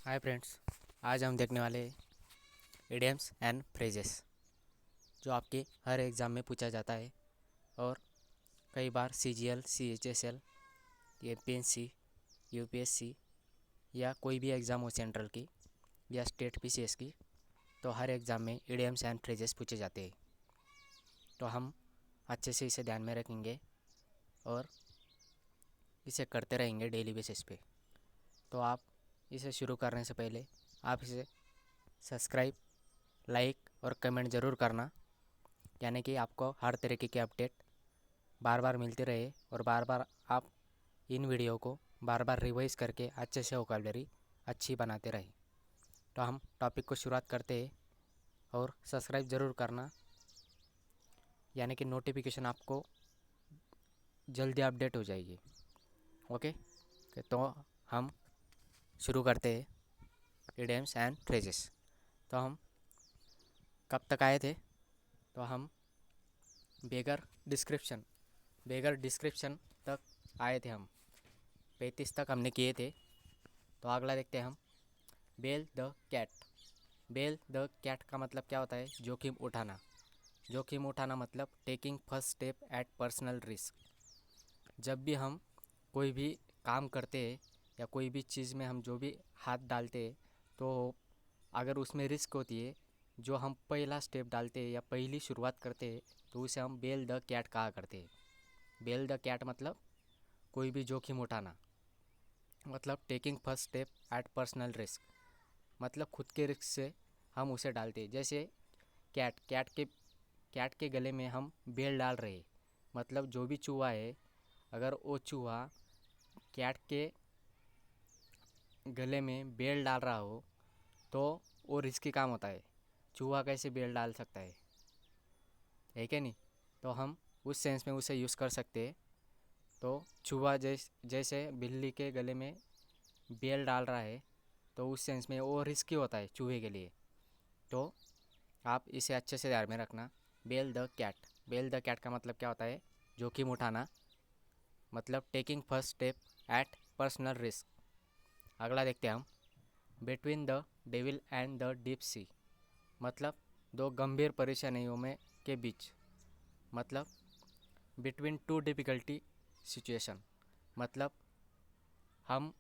Hi friends, आज हम देखने वाले इडियम्स एंड फ्रेजेस जो आपके हर एग्ज़ाम में पूछा जाता है और कई बार CGL, CHSL, एमपीएससी, यूपीएससी या कोई भी एग्ज़ाम हो सेंट्रल की या स्टेट PCS की, तो हर एग्ज़ाम में इडियम्स एंड फ्रेजेस पूछे जाते हैं। तो हम अच्छे से इसे ध्यान में रखेंगे और इसे करते रहेंगे डेली बेसिस पे। तो आप इसे शुरू करने से पहले आप इसे सब्सक्राइब, लाइक और कमेंट ज़रूर करना, यानी कि आपको हर तरीके की अपडेट बार बार मिलती रहे और बार बार आप इन वीडियो को बार बार रिवाइज करके अच्छे से वोकैबुलरी अच्छी बनाते रहे। तो हम टॉपिक को शुरुआत करते हैं और सब्सक्राइब ज़रूर करना, यानी कि नोटिफिकेशन आपको जल्दी अपडेट हो जाएगी। ओके, तो हम शुरू करते हैं इडियम्स एंड फ्रेजेस। तो हम कब तक आए थे? तो हम बेगर डिस्क्रिप्शन तक आए थे। हम 35 तक हमने किए थे। तो अगला देखते हैं हम bell the cat. Bell the cat का मतलब क्या होता है? जोखिम उठाना। जोखिम उठाना मतलब taking first step at personal risk. जब भी हम कोई भी काम करते हैं या कोई भी चीज़ में हम जो भी हाथ डालते हैं, तो अगर उसमें रिस्क होती है, जो हम पहला स्टेप डालते हैं या पहली शुरुआत करते हैं, तो उसे हम बेल द कैट कहा करते हैं। बेल द कैट मतलब कोई भी जोखिम उठाना, मतलब taking first step at personal risk, मतलब खुद के रिस्क से हम उसे डालते हैं। जैसे कैट के गले में हम बेल डाल रहे हैं, मतलब जो भी चूहा है, अगर वो चूहा कैट के गले में बेल डाल रहा हो तो वो रिस्की काम होता है। चूहा कैसे बेल डाल सकता है क्या नहीं? तो हम उस सेंस में उसे यूज़ कर सकते हैं। तो चूहा जैसे बिल्ली के गले में बेल डाल रहा है, तो उस सेंस में वो रिस्की होता है चूहे के लिए। तो आप इसे अच्छे से ध्यान में रखना। Bell the cat, bell the cat का मतलब क्या होता है? जोखिम उठाना, मतलब taking first step at personal risk. अगला देखते हैं हम between the devil and the deep sea, मतलब दो गंभीर परेशानियों में के बीच, मतलब बिटवीन टू डिफ़िकल्टी सिचुएशन, मतलब हम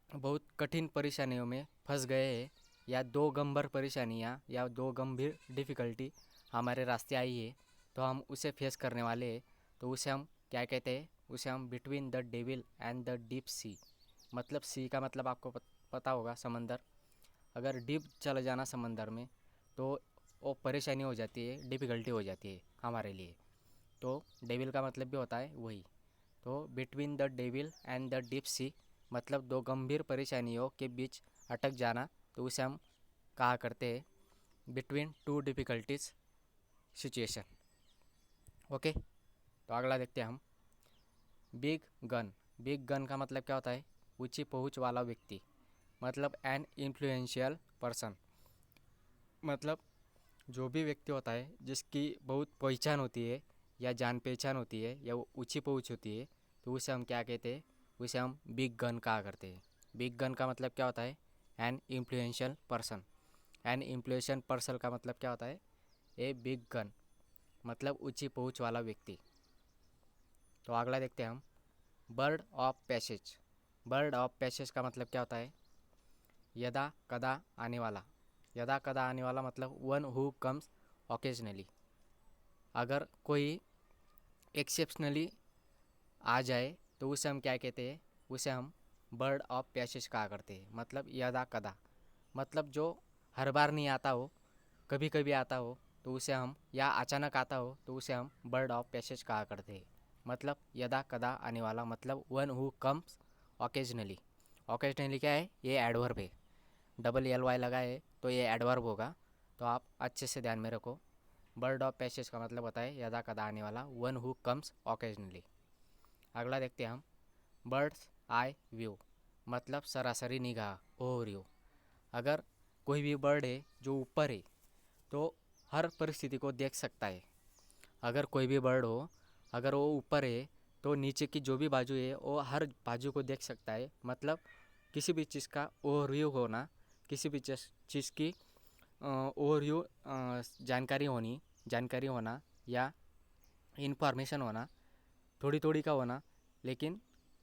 बहुत कठिन परेशानियों में फंस गए हैं या दो गंभीर परेशानियाँ या दो गंभीर डिफ़िकल्टी हमारे रास्ते आई है, तो हम उसे फेस करने वाले हैं। तो उसे हम क्या कहते हैं? उसे हम between the devil and the deep sea, मतलब सी का मतलब आपको पता होगा, समंदर। अगर डीप चला जाना समंदर में तो वो परेशानी हो जाती है, डिफ़िकल्टी हो जाती है हमारे लिए। तो डेविल का मतलब भी होता है वही। तो between the devil and the deep sea, मतलब दो गंभीर परेशानियों के बीच अटक जाना, तो उसे हम कहा करते हैं between two difficulties situation. Okay, तो अगला देखते हैं हम बिग गन। बिग गन का मतलब क्या होता है? ऊंची पहुंच वाला व्यक्ति, मतलब एन इन्फ्लुएंशियल पर्सन, मतलब जो भी व्यक्ति होता है जिसकी बहुत पहचान होती है या जान पहचान होती है या वो ऊंची पहुंच होती है, तो उसे हम क्या कहते हैं? उसे हम बिग गन कहा करते हैं। बिग गन का मतलब क्या होता है? An influential person. An influential person का मतलब क्या होता है? ए बिग गन, मतलब ऊंची पहुंच वाला व्यक्ति। तो अगला देखते हैं हम bird of passage. Bird of passage का मतलब क्या होता है? यदा कदा आने वाला। यदा कदा आने वाला मतलब वन हु कम्स ओकेजनली। अगर कोई एक्सेप्शनली आ जाए तो उसे हम क्या कहते हैं? उसे हम बर्ड ऑफ पैसेज कहा करते हैं, मतलब यदा कदा, मतलब जो हर बार नहीं आता हो, कभी कभी आता हो, तो उसे हम, या अचानक आता हो, तो उसे हम बर्ड ऑफ पैसेज कहा करते हैं। मतलब यदा कदा आने वाला, मतलब one who comes occasionally. Occasionally क्या है? ये एडवर्ब है, डबल एल वाई लगा है तो ये एडवर्ब होगा। तो आप अच्छे से ध्यान में रखो। बर्ड ऑफ पैसेज का मतलब होता है यदा कदा आने वाला, वन हु कम्स ओकेजनली। अगला देखते हैं हम बर्ड्स आई व्यू, मतलब सरासरी निगाह, ओवरव्यू। अगर कोई भी बर्ड है जो ऊपर है तो हर परिस्थिति को देख सकता है। अगर कोई भी बर्ड हो, अगर वो ऊपर है तो नीचे की जो भी बाजू है वो हर बाजू को देख सकता है, मतलब किसी भी चीज़ का ओवरव्यू होना, किसी भी चीज़ की ओवरव्यू जानकारी होना या इन्फॉर्मेशन होना, थोड़ी थोड़ी का होना, लेकिन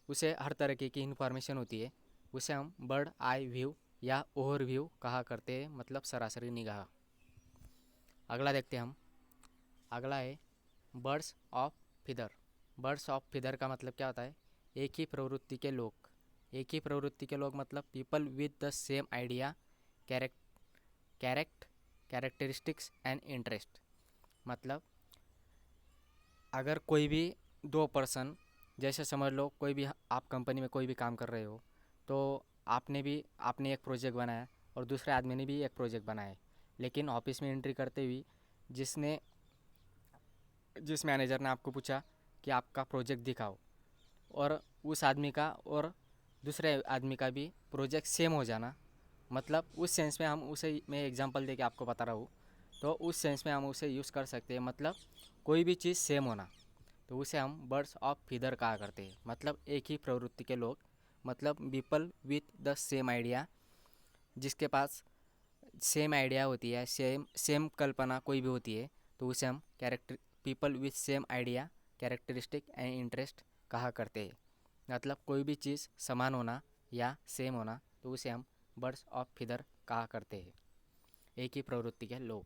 उसे हर तरह की इन्फॉर्मेशन होती है, उसे हम बर्ड आई व्यू या ओवरव्यू कहा करते हैं, मतलब सरासरी निगाह। अगला देखते हैं हम। अगला है birds of feather. Birds of feather का मतलब क्या होता है? एक ही प्रवृत्ति के लोग। एक ही प्रवृत्ति के लोग मतलब people with the same idea, characteristics and interest. मतलब अगर कोई भी दो पर्सन, जैसे समझ लो कोई भी आप कंपनी में कोई भी काम कर रहे हो, तो आपने एक प्रोजेक्ट बनाया और दूसरे आदमी ने भी एक प्रोजेक्ट बनाया, लेकिन ऑफिस में एंट्री करते हुए जिस मैनेजर ने आपको पूछा कि आपका प्रोजेक्ट दिखाओ, और उस आदमी का और दूसरे आदमी का भी प्रोजेक्ट सेम हो जाना, मतलब उस सेंस में हम उसे, मैं एग्जांपल दे के आपको बता रहा हूँ, तो उस सेंस में हम उसे यूज़ कर सकते हैं। मतलब कोई भी चीज़ सेम होना, तो उसे हम बर्ड्स ऑफ फीदर कहा करते हैं। मतलब एक ही प्रवृत्ति के लोग, मतलब people with the same idea, जिसके पास सेम आइडिया होती है, सेम कल्पना कोई भी होती है, तो उसे हम people with same idea, characteristic and interest कहा करते हैं। मतलब कोई भी चीज़ समान होना या सेम होना, तो उसे हम बर्ड्स ऑफ फीदर कहा करते हैं, एक ही प्रवृत्ति के लोग।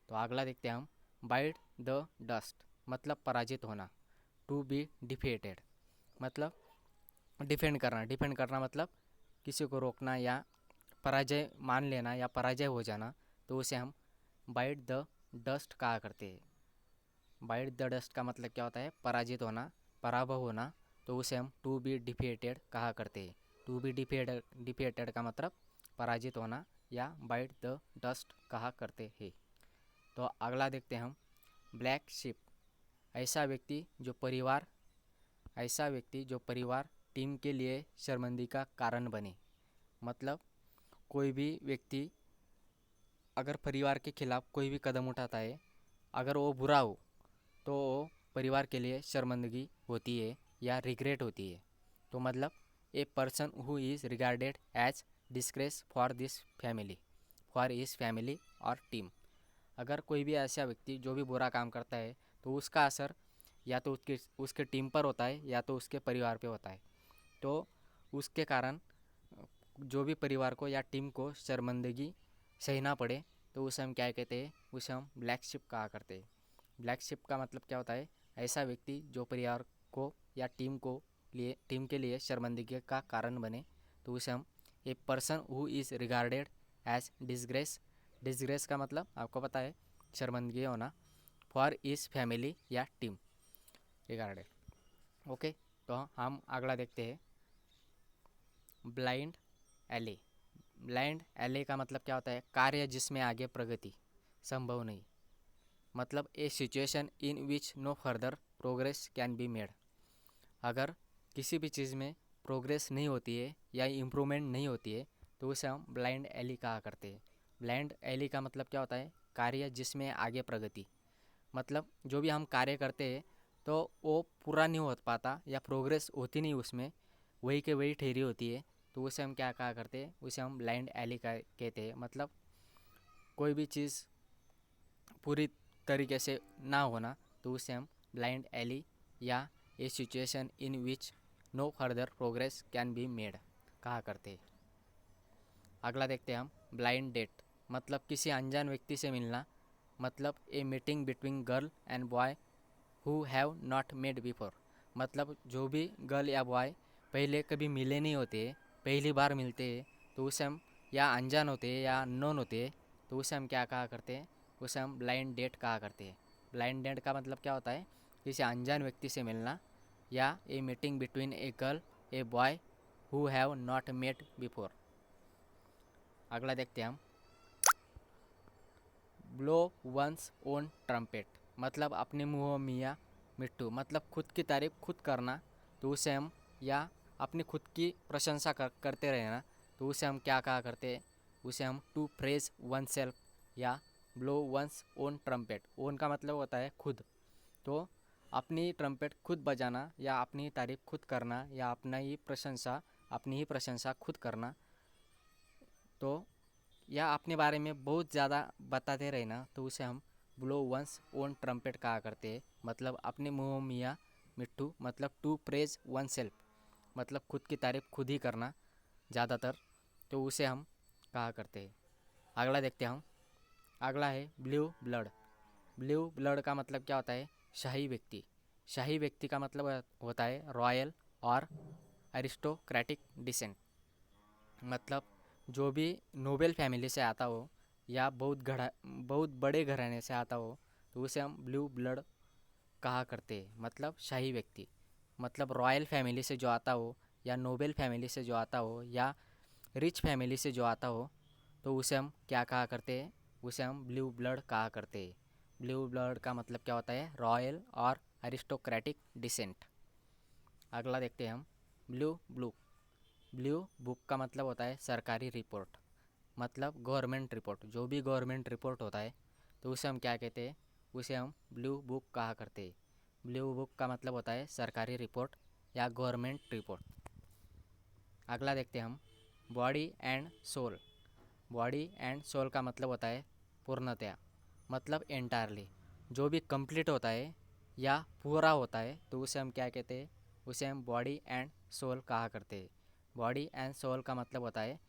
तो अगला देखते हैं हम। बाइट द डस्ट मतलब पराजित होना। टू बी डिफेटेड मतलब डिफेंड करना मतलब किसी को रोकना या पराजय मान लेना या पराजय हो जाना, तो उसे हम बाइट द डस्ट कहा करते हैं। बाइट द डस्ट का मतलब क्या होता है? पराजित होना, पराभव होना, तो उसे हम टू बी डिफेटेड कहा करते हैं। टू बी डिफेटेड का मतलब पराजित होना या बाइट द डस्ट कहा करते हैं। तो अगला देखते हैं हम। ब्लैक शिप ऐसा व्यक्ति जो परिवार टीम के लिए शर्मिंदगी का कारण बने। मतलब कोई भी व्यक्ति अगर परिवार के खिलाफ कोई भी कदम उठाता है, अगर वो बुरा हो, तो वो परिवार के लिए शर्मिंदगी होती है या रिग्रेट होती है। तो मतलब a person who is regarded as disgrace for his family और टीम। अगर कोई भी ऐसा व्यक्ति जो भी बुरा काम करता है, तो उसका असर या तो उसके टीम पर होता है या तो उसके परिवार पे होता है। तो उसके कारण जो भी परिवार को या टीम को शर्मिंदगी सहना पड़े, तो उसे हम क्या कहते हैं? उसे हम ब्लैक शिप कहा करते हैं। ब्लैक शिप का मतलब क्या होता है? ऐसा व्यक्ति जो परिवार को या टीम के लिए शर्मिंदगी का कारण बने, तो उसे हम a person who is regarded as disgrace का मतलब आपको पता है, शर्मिंदगी होना, फॉर इज फैमिली या टीम रिगार्डेड। ओके, तो हम अगला देखते हैं। ब्लाइंड एले का मतलब क्या होता है? कार्य जिसमें आगे प्रगति संभव नहीं। मतलब a situation in which no further progress can be made. अगर किसी भी चीज़ में प्रोग्रेस नहीं होती है या इम्प्रूवमेंट नहीं होती है, तो उसे हम ब्लाइंड एली कहा करते हैं। ब्लाइंड एली का मतलब क्या होता है? कार्य जिसमें आगे प्रगति। मतलब जो भी हम कार्य करते हैं, तो वो पूरा नहीं हो पाता या प्रोग्रेस होती नहीं उसमें, वही के वही ठहरी होती है, तो उसे हम क्या कहा करते हैं? उसे हम ब्लाइंड एली कहते हैं। मतलब कोई भी चीज़ पूरी तरीके से ना होना, तो उसे हम ब्लाइंड एली या a situation in which no further progress can be made कहा करते हैं। अगला देखते हैं हम। ब्लाइंड डेट मतलब किसी अनजान व्यक्ति से मिलना। मतलब a meeting between girl and boy who have not met before. मतलब जो भी गर्ल या बॉय पहले कभी मिले नहीं होते, पहली बार मिलते हैं, तो उसे हम या अनजान होते हैं या अननोन होते हैं, तो उसे हम क्या कहा करते हैं? उसे हम ब्लाइंड डेट कहा करते हैं। ब्लाइंड डेट का मतलब क्या होता है? किसी अनजान व्यक्ति से मिलना या a meeting between a girl a boy who have not met before. अगला देखते हैं हम। ब्लो वंस ओन ट्रम्पेट मतलब अपने मुँह मियाँ मिट्टू। मतलब खुद की तारीफ खुद करना, तो उसे हम या अपनी खुद की प्रशंसा करते रहना, तो उसे हम क्या कहा करते हैं? उसे हम टू प्रेज वन सेल्फ या blow one's own trumpet. Own का मतलब होता है खुद, तो अपनी ट्रम्पेट खुद बजाना या अपनी तारीफ खुद करना या अपना ही प्रशंसा अपनी ही प्रशंसा खुद करना, तो या अपने बारे में बहुत ज़्यादा बताते रहना, तो उसे हम ब्लो वंस ओन ट्रम्पेट कहा करते हैं। मतलब अपने मुँह मियाँ मिट्ठू, मतलब टू प्रेज वन सेल्फ, मतलब खुद की तारीफ खुद ही करना ज़्यादातर, तो उसे हम कहा करते हैं। अगला देखते हैं हम। अगला है ब्लू ब्लड। ब्लू ब्लड का मतलब क्या होता है? शाही व्यक्ति। शाही व्यक्ति का मतलब होता है रॉयल और अरिस्टोक्रेटिक डिसेंट। मतलब जो भी नोबेल फैमिली से आता हो या बहुत बड़े घराने से आता हो, तो उसे हम ब्लू ब्लड कहा करते हैं। मतलब शाही व्यक्ति, मतलब रॉयल फैमिली से जो आता हो या नोबेल फैमिली से जो आता हो या रिच फैमिली से जो आता हो, तो उसे हम क्या कहा करते हैं? उसे हम ब्लू ब्लड कहा करते हैं। ब्लू ब्लड का मतलब क्या होता है? रॉयल और अरिस्टोक्रेटिक डिसेंट। अगला देखते हैं हम ब्लू बुक। ब्लू बुक का मतलब होता है सरकारी रिपोर्ट, मतलब गवर्नमेंट रिपोर्ट। जो भी गवर्नमेंट रिपोर्ट होता है, तो उसे हम क्या कहते हैं? उसे हम ब्लू बुक कहा करते हैं। ब्लू बुक का मतलब होता है सरकारी रिपोर्ट या गवर्नमेंट रिपोर्ट। अगला देखते हैं हम body and soul. Body and soul का मतलब होता है पूर्णतया, मतलब एंटायरली। जो भी कंप्लीट होता है या पूरा होता है, तो उसे हम क्या कहते हैं? उसे हम बॉडी एंड सोल कहा करते हैं। बॉडी एंड सोल का मतलब होता है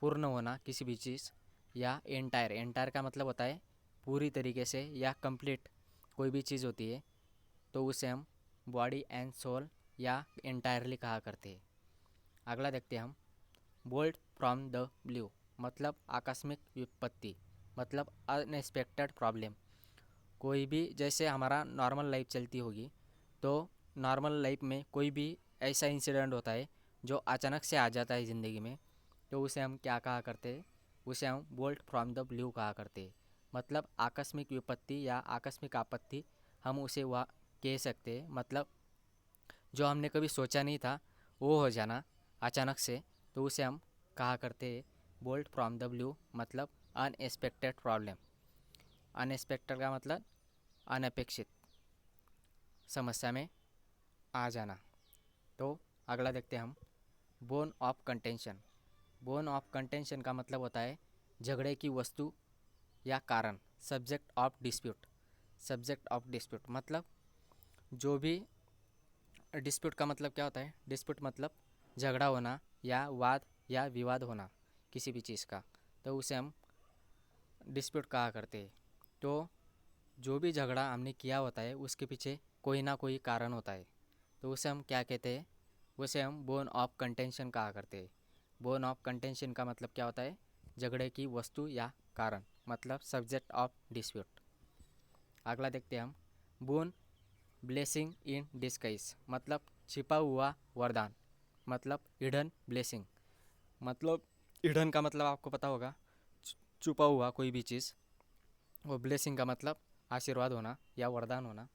पूर्ण होना किसी भी चीज़, या एंटायर। एंटायर का मतलब होता है पूरी तरीके से या कंप्लीट कोई भी चीज़ होती है, तो उसे हम बॉडी एंड सोल या एंटायरली कहा करते हैं। अगला देखते हैं हम बोल्ट फ्रॉम द ब्लू, मतलब आकस्मिक विपत्ति, मतलब अनएक्सपेक्टेड प्रॉब्लम। कोई भी, जैसे हमारा नॉर्मल लाइफ चलती होगी, तो नॉर्मल लाइफ में कोई भी ऐसा इंसिडेंट होता है जो अचानक से आ जाता है ज़िंदगी में, तो उसे हम क्या कहा करते हैं? उसे हम बोल्ट फ्रॉम द ब्लू कहा करते हैं। मतलब आकस्मिक विपत्ति या आकस्मिक आपत्ति, हम उसे वह कह सकते हैं। मतलब जो हमने कभी सोचा नहीं था वो हो जाना अचानक से, तो उसे हम कहा करते हैं बोल्ट फ्रॉम द ब्लू, मतलब अनएक्सपेक्टेड प्रॉब्लम। अनएक्सपेक्टेड का मतलब अनअपेक्षित समस्या में आ जाना। तो अगला देखते हैं हम bone of contention. Bone of contention का मतलब होता है झगड़े की वस्तु या कारण, subject of dispute. Subject of dispute मतलब जो भी डिस्प्यूट का मतलब क्या होता है? डिस्प्यूट मतलब झगड़ा होना या वाद या विवाद होना किसी भी चीज़ का, तो उसे हम डिस्प्यूट कहा करते हैं। तो जो भी झगड़ा हमने किया होता है उसके पीछे कोई ना कोई कारण होता है, तो उसे हम क्या कहते हैं? उसे हम बोन ऑफ कंटेंशन कहा करते हैं। बोन ऑफ कंटेंशन का मतलब क्या होता है? झगड़े की वस्तु या कारण, मतलब सब्जेक्ट ऑफ डिस्प्यूट। अगला देखते हैं हम बोन ब्लेसिंग इन डिस्गाइज, मतलब छिपा हुआ वरदान, मतलब हिडन ब्लेसिंग। मतलब हिडन का मतलब आपको पता होगा, छुपा हुआ कोई भी चीज़। वो ब्लेसिंग का मतलब आशीर्वाद होना या वरदान होना,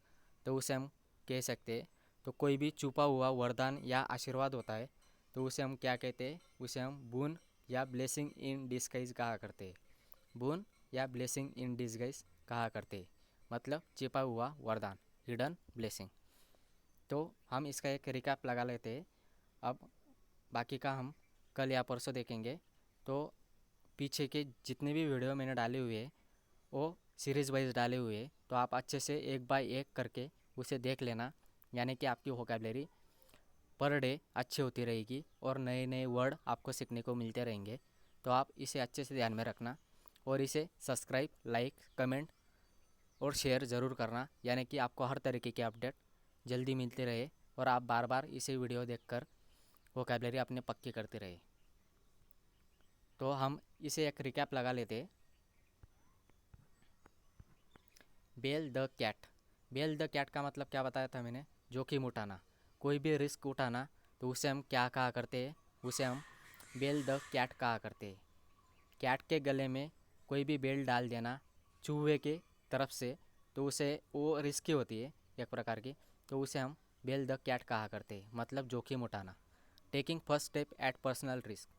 तो उसे हम कह सकते हैं। तो कोई भी छुपा हुआ वरदान या आशीर्वाद होता है, तो उसे हम क्या कहते हैं? उसे हम बून या ब्लेसिंग इन डिस्गाइज कहा करते हैं। बून या ब्लेसिंग इन डिस्गाइज कहा करते हैं, मतलब छिपा हुआ वरदान, हिडन ब्लेसिंग। तो हम इसका एक रिकैप लगा लेते हैं। अब बाकी का हम कल या परसों देखेंगे। तो पीछे के जितने भी वीडियो मैंने डाले हुए हैं वो सीरीज़ वाइज डाले हुए हैं, तो आप अच्छे से एक बाय एक करके उसे देख लेना। यानी कि आपकी वोकैबुलरी पर डे अच्छी होती रहेगी और नए नए वर्ड आपको सीखने को मिलते रहेंगे। तो आप इसे अच्छे से ध्यान में रखना और इसे सब्सक्राइब, लाइक, कमेंट और शेयर ज़रूर करना, यानी कि आपको हर तरीके के अपडेट जल्दी मिलते रहे और आप बार बार इसे वीडियो देखकर वोकैबुलरी अपने पक्की करते रहे। तो हम इसे एक रिकैप लगा लेते हैं। Bell the cat. Bell the cat का मतलब क्या बताया था मैंने? जोखिम उठाना, कोई भी रिस्क उठाना, तो उसे हम क्या कहा करते हैं? उसे हम बेल द कैट कहा करते हैं। कैट के गले में कोई भी बेल डाल देना चूहे के तरफ से, तो उसे वो रिस्की होती है एक प्रकार की, तो उसे हम बेल द कैट कहा करते हैं, मतलब जोखिम उठाना। Taking first step at personal risk.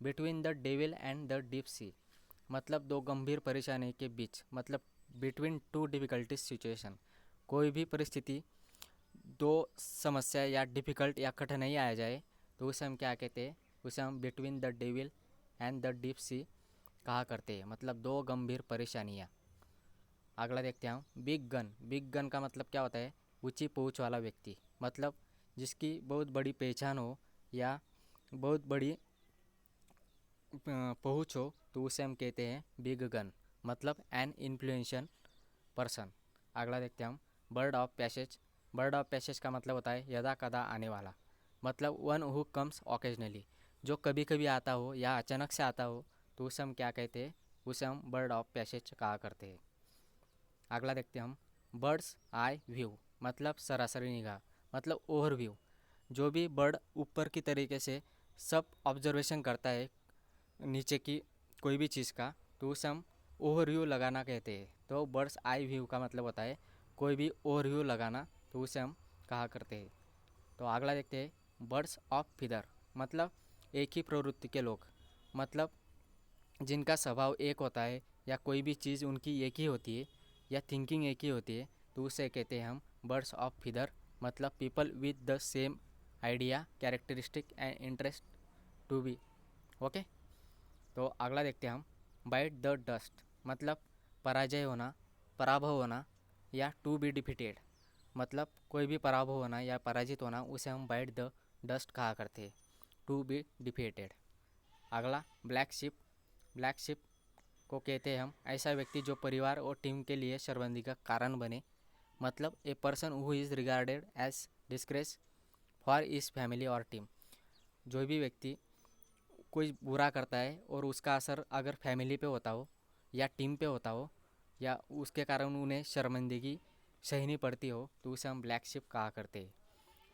Between the devil and the deep sea, मतलब दो गंभीर परेशानी के बीच, मतलब बिटवीन टू डिफ़िकल्टी सिचुएशन। कोई भी परिस्थिति, दो समस्या या डिफ़िकल्ट या कठिनाई आ जाए, तो उसे हम क्या कहते हैं, उसे हम between the devil and the deep सी कहा करते हैं, मतलब दो गंभीर परेशानियाँ। अगला देखते हैं हम बिग गन। बिग गन का मतलब क्या होता है, ऊंची पहुंच वाला व्यक्ति, मतलब जिसकी बहुत बड़ी पहचान हो या बहुत बड़ी पहुंच हो, तो उसे हम कहते हैं बिग गन, मतलब एन इन्फ्लुएंशियल पर्सन। अगला देखते हैं हम bird of passage. Bird of passage का मतलब होता है यदा कदा आने वाला, मतलब वन हु कम्स ओकेजनली, जो कभी कभी आता हो या अचानक से आता हो, तो उसे हम क्या कहते हैं, उसे हम बर्ड ऑफ पैसेज कहा करते हैं। अगला देखते हैं हम बर्ड्स आई व्यू, मतलब सरासरी निगाह, मतलब ओवरव्यू। जो भी बर्ड ऊपर की तरीके से सब ऑब्जर्वेशन करता है नीचे की कोई भी चीज़ का, तो उसे हम ओवरव्यू लगाना कहते हैं। तो बर्ड्स आई व्यू का मतलब होता है कोई भी ओवरव्यू लगाना, तो उसे हम कहा करते हैं। तो अगला देखते हैं बर्ड्स ऑफ फीदर, मतलब एक ही प्रवृत्ति के लोग, मतलब जिनका स्वभाव एक होता है या कोई भी चीज़ उनकी एक ही होती है या थिंकिंग एक ही होती है, तो उसे कहते हैं हम बर्ड्स ऑफ फीदर, मतलब people with the same idea, characteristic and interest to be okay. तो अगला देखते हैं हम बाइट द डस्ट, मतलब पराजय होना, पराभव होना या टू बी डिफीटेड, मतलब कोई भी पराभव होना या पराजित होना, उसे हम बाइट द डस्ट कहा करते हैं, टू बी डिफीटेड। अगला ब्लैक शिप। ब्लैक शिप को कहते हैं हम ऐसा व्यक्ति जो परिवार और टीम के लिए शर्मिंदगी का कारण बने, मतलब a person who is regarded as disgrace for his family और टीम। जो भी व्यक्ति कोई बुरा करता है और उसका असर अगर फैमिली पे होता हो या टीम पे होता हो या उसके कारण उन्हें शर्मिंदगी सहनी पड़ती हो, तो उसे हम ब्लैक शिप कहा करते हैं,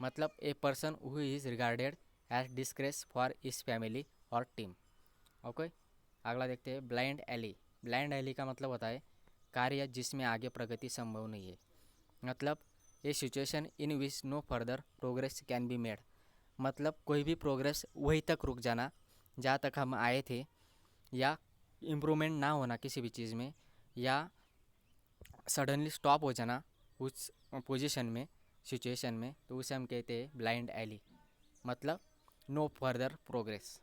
मतलब a person who is regarded as disgrace for his family और टीम ओके। अगला देखते हैं ब्लाइंड एली। ब्लाइंड एली का मतलब होता है कार्य जिसमें आगे प्रगति संभव नहीं है, मतलब a situation in which no further progress can be made, मतलब कोई भी प्रोग्रेस वहीं तक रुक जाना जहाँ तक हम आए थे, या इम्प्रूवमेंट ना होना किसी भी चीज़ में, या सडनली स्टॉप हो जाना उस पोजीशन में, सिचुएशन में, तो उसे हम कहते हैं ब्लाइंड एली, मतलब नो फर्दर प्रोग्रेस।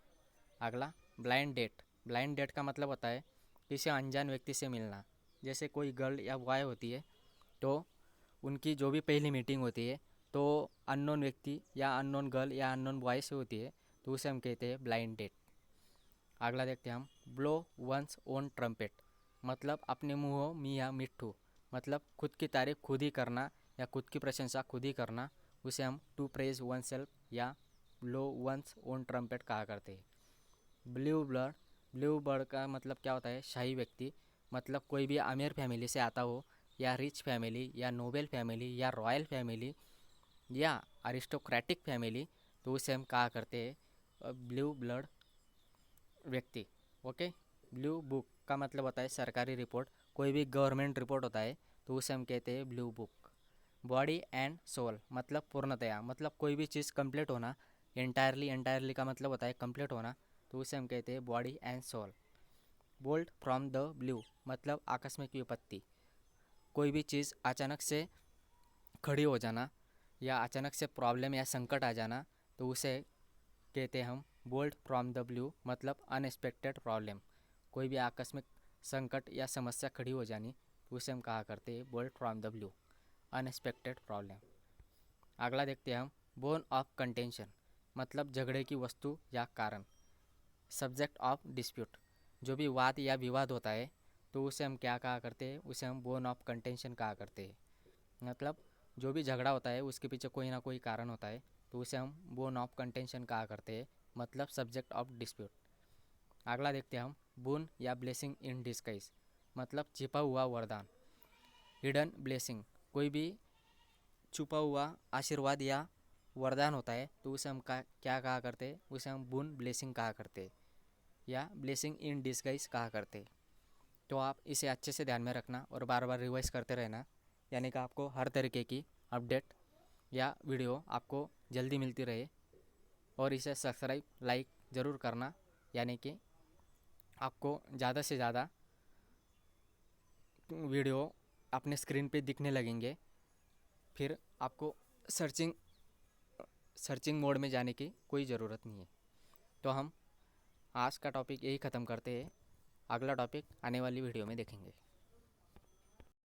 अगला ब्लाइंड डेट। ब्लाइंड डेट का मतलब होता है किसी अनजान व्यक्ति से मिलना, जैसे कोई गर्ल या बॉय होती है तो उनकी जो भी पहली मीटिंग होती है तो अननोन व्यक्ति या अननोन गर्ल या अननोन बॉय से होती है, तो उसे हम कहते हैं ब्लाइंड डेट। अगला देखते हैं हम ब्लो वंस ओन ट्रम्पेट, मतलब अपने मुँहों मियाँ मिट्ठू, मतलब खुद की तारीफ खुद ही करना या खुद की प्रशंसा खुद ही करना, उसे हम टू प्रेज वन सेल्फ या ब्लो वंस ओन ट्रम्पेट कहा करते हैं। Blue blood. ब्लू बर्ड का मतलब क्या होता है, शाही व्यक्ति, मतलब कोई भी अमीर फैमिली से आता हो या रिच फैमिली या नोबेल फैमिली या रॉयल फैमिली या अरिस्टोक्रेटिक फैमिली, तो उसे हम कहा करते हैं ब्लू ब्लड व्यक्ति ओके। ब्लू बुक का मतलब होता है सरकारी रिपोर्ट, कोई भी गवर्नमेंट रिपोर्ट होता है तो उसे हम कहते हैं blue book. Body and soul, मतलब पूर्णतया, मतलब कोई भी चीज़ कंप्लीट होना, एंटायरली, एंटायरली का मतलब होता है कंप्लीट होना, तो उसे हम कहते हैं body and soul. Bolt from the blue, मतलब आकस्मिक विपत्ति, कोई भी चीज़ अचानक से खड़ी हो जाना या अचानक से प्रॉब्लम या संकट आ जाना, तो उसे कहते हैं हम बोल्ट फ्रॉम द ब्लू, मतलब अनएक्सपेक्टेड प्रॉब्लम, कोई भी आकस्मिक संकट या समस्या खड़ी हो जानी, तो उसे हम कहा करते हैं bolt from the blue, unexpected problem. अगला देखते हैं हम बोन ऑफ कंटेंशन, मतलब झगड़े की वस्तु या कारण, सब्जेक्ट ऑफ डिस्प्यूट, जो भी वाद या विवाद होता है तो उसे हम क्या कहा करते हैं, उसे हम बोन ऑफ कंटेंशन कहा करते हैं, मतलब जो भी झगड़ा होता है उसके पीछे कोई ना कोई कारण होता है, तो उसे हम बोन ऑफ कंटेंशन कहा करते हैं, मतलब सब्जेक्ट ऑफ डिस्प्यूट। अगला देखते हैं हम बोन या ब्लेसिंग इन डिस्गाइज, मतलब छिपा हुआ वरदान, हिडन ब्लेसिंग, कोई भी छुपा हुआ आशीर्वाद या वरदान होता है तो उसे हम क्या कहा करते हैं, उसे हम बोन ब्लेसिंग कहा करते हैं या ब्लेसिंग इन डिस्गाइज कहा करते हैं। तो आप इसे अच्छे से ध्यान में रखना और बार बार रिवाइज करते रहना, यानी कि आपको हर तरीके की अपडेट या वीडियो आपको जल्दी मिलती रहे। और इसे सब्सक्राइब लाइक ज़रूर करना, यानी कि आपको ज़्यादा से ज़्यादा वीडियो अपने स्क्रीन पे दिखने लगेंगे, फिर आपको सर्चिंग सर्चिंग मोड में जाने की कोई ज़रूरत नहीं है। तो हम आज का टॉपिक यही ख़त्म करते हैं, अगला टॉपिक आने वाली वीडियो में देखेंगे।